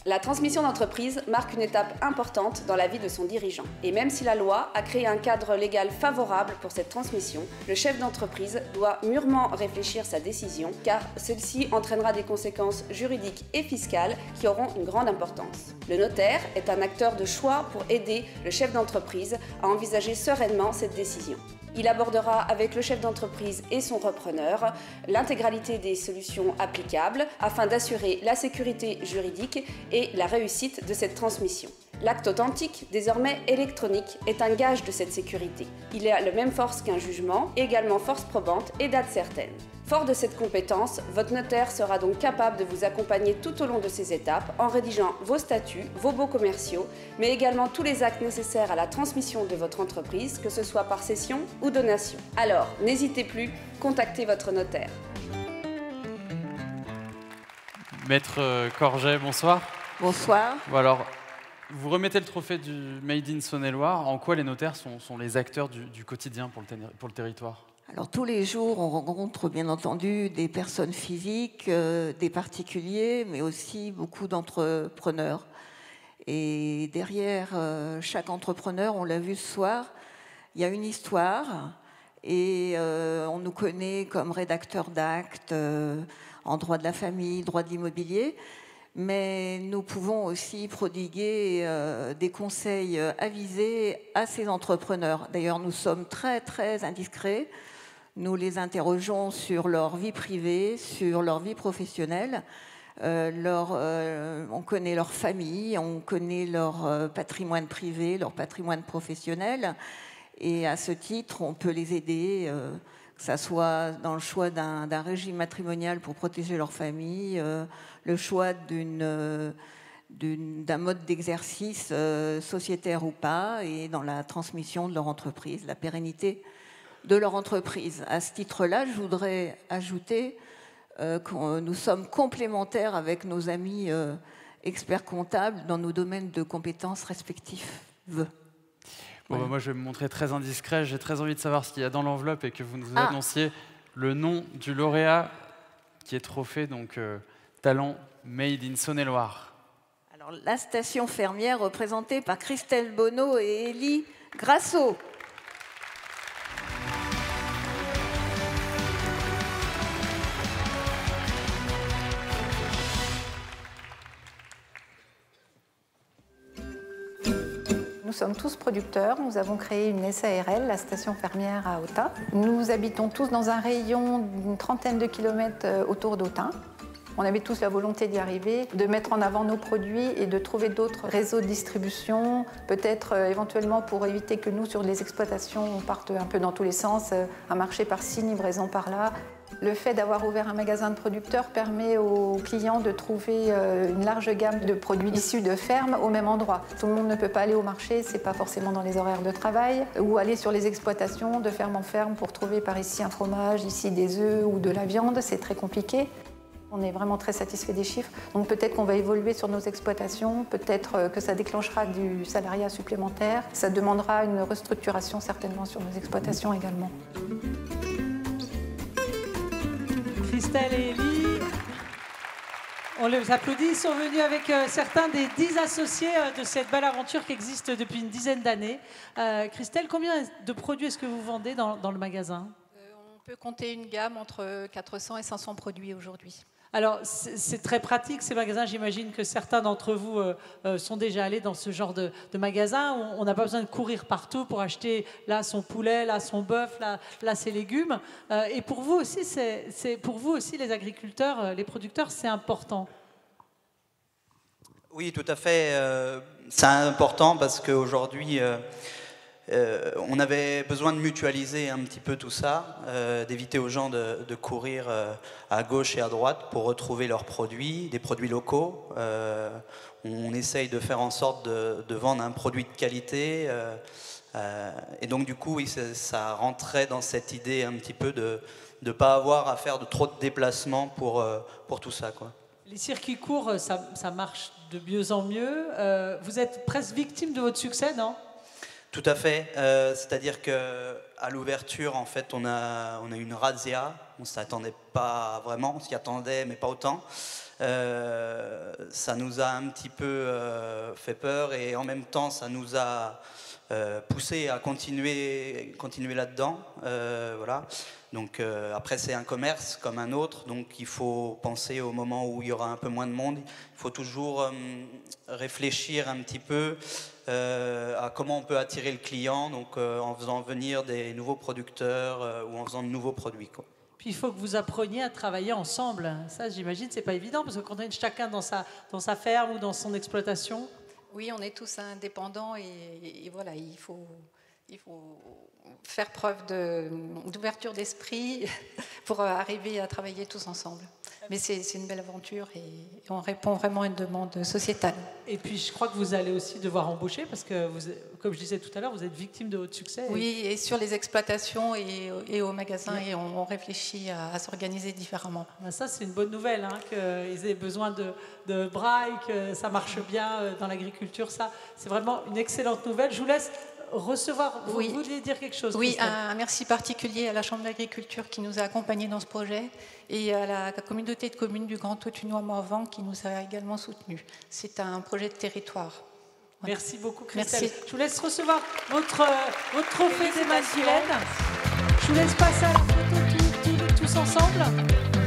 La transmission d'entreprise marque une étape importante dans la vie de son dirigeant. Et même si la loi a créé un cadre légal favorable pour cette transmission, le chef d'entreprise doit mûrement réfléchir sa décision, car celle-ci entraînera des conséquences juridiques et fiscales qui auront une grande importance. Le notaire est un acteur de choix pour aider le chef d'entreprise à envisager sereinement cette décision. Il abordera avec le chef d'entreprise et son repreneur l'intégralité des solutions applicables afin d'assurer la sécurité juridique et la réussite de cette transmission. L'acte authentique, désormais électronique, est un gage de cette sécurité. Il a la même force qu'un jugement, également force probante et date certaine. Fort de cette compétence, votre notaire sera donc capable de vous accompagner tout au long de ces étapes en rédigeant vos statuts, vos baux commerciaux, mais également tous les actes nécessaires à la transmission de votre entreprise, que ce soit par cession ou donation. Alors, n'hésitez plus, contactez votre notaire. Maître Corget, bonsoir. Bonsoir. Bon, alors, vous remettez le trophée du Made in Saône-et-Loire. En quoi les notaires sont les acteurs du quotidien pour le territoire ? Alors tous les jours, on rencontre bien entendu des personnes physiques, des particuliers, mais aussi beaucoup d'entrepreneurs. Et derrière chaque entrepreneur, on l'a vu ce soir, il y a une histoire. Et on nous connaît comme rédacteurs d'actes en droit de la famille, droit de l'immobilier. Mais nous pouvons aussi prodiguer des conseils avisés à ces entrepreneurs. D'ailleurs, nous sommes très, très indiscrets. Nous les interrogeons sur leur vie privée, sur leur vie professionnelle. On connaît leur famille, on connaît leur patrimoine privé, leur patrimoine professionnel. Et à ce titre, on peut les aider, que ce soit dans le choix d'un régime matrimonial pour protéger leur famille, le choix d'un mode d'exercice sociétaire ou pas, et dans la transmission de leur entreprise, la pérennité de leur entreprise. À ce titre-là, je voudrais ajouter que nous sommes complémentaires avec nos amis experts comptables dans nos domaines de compétences respectifs. Bon, voilà. moi, je vais me montrer très indiscret. J'ai très envie de savoir ce qu'il y a dans l'enveloppe et que vous nous annonciez le nom du lauréat qui est trophée, donc Talent Made in Saône-et-Loire. Alors, la station fermière représentée par Christelle Bonneau et Élie Grasso. Nous sommes tous producteurs, nous avons créé une SARL, la station fermière à Autun. Nous habitons tous dans un rayon d'une trentaine de kilomètres autour d'Autun. On avait tous la volonté d'y arriver, de mettre en avant nos produits et de trouver d'autres réseaux de distribution, peut-être éventuellement pour éviter que nous, sur les exploitations, on parte un peu dans tous les sens, un marché par-ci, une livraison par-là. Le fait d'avoir ouvert un magasin de producteurs permet aux clients de trouver une large gamme de produits issus de fermes au même endroit. Tout le monde ne peut pas aller au marché, c'est pas forcément dans les horaires de travail, ou aller sur les exploitations de ferme en ferme pour trouver par ici un fromage, ici des œufs ou de la viande, c'est très compliqué. On est vraiment très satisfait des chiffres, donc peut-être qu'on va évoluer sur nos exploitations, peut-être que ça déclenchera du salariat supplémentaire, ça demandera une restructuration certainement sur nos exploitations également. Christelle et Élie, on les applaudit. Ils sont venus avec certains des 10 associés de cette belle aventure qui existe depuis une dizaine d'années. Christelle, combien de produits est-ce que vous vendez dans le magasin ? On peut compter une gamme entre 400 et 500 produits aujourd'hui. Alors, c'est très pratique, ces magasins. J'imagine que certains d'entre vous sont déjà allés dans ce genre de magasin où on n'a pas besoin de courir partout pour acheter là son poulet, là son bœuf, là ses légumes. Et pour vous aussi, pour vous aussi, les agriculteurs, les producteurs, c'est important. Oui, tout à fait. C'est important parce qu'aujourd'hui, on avait besoin de mutualiser un petit peu tout ça, d'éviter aux gens de courir à gauche et à droite pour retrouver leurs produits, des produits locaux. On essaye de faire en sorte de vendre un produit de qualité. Et donc du coup, oui, ça rentrait dans cette idée un petit peu de ne pas avoir à faire de trop de déplacements pour tout ça, quoi. Les circuits courts, ça marche de mieux en mieux. Vous êtes presque victime de votre succès, non ? Tout à fait. C'est-à-dire qu'à l'ouverture, en fait, on a eu une razzia. On ne s'attendait pas vraiment, on s'y attendait, mais pas autant. Ça nous a un petit peu fait peur et en même temps, ça nous a poussé à continuer là-dedans. Voilà. Donc après, c'est un commerce comme un autre, donc il faut penser au moment où il y aura un peu moins de monde. Il faut toujours réfléchir un petit peu à comment on peut attirer le client, donc en faisant venir des nouveaux producteurs ou en faisant de nouveaux produits, quoi. Puis il faut que vous appreniez à travailler ensemble. Ça, j'imagine, c'est pas évident, parce que quand on est chacun dans sa ferme ou dans son exploitation. Oui, on est tous indépendants et voilà, il faut faire preuve d'ouverture d'esprit pour arriver à travailler tous ensemble. Mais c'est une belle aventure et on répond vraiment à une demande sociétale. Et puis je crois que vous allez aussi devoir embaucher parce que, vous, comme je disais tout à l'heure, vous êtes victime de votre succès. Oui, et sur les exploitations et au magasin, et on réfléchit à s'organiser différemment. Ça, c'est une bonne nouvelle, hein, qu'ils aient besoin de bras et que ça marche bien dans l'agriculture. Ça, c'est vraiment une excellente nouvelle. Je vous laisse recevoir. Vous vouliez dire quelque chose? Oui, un merci particulier à la Chambre d'agriculture qui nous a accompagnés dans ce projet et à la communauté de communes du Grand Autunois-Morvan qui nous a également soutenus. C'est un projet de territoire. Voilà. Merci beaucoup, Christelle. Merci. Je vous laisse recevoir votre trophée des Masculènes. Je vous laisse passer à la photo tous ensemble.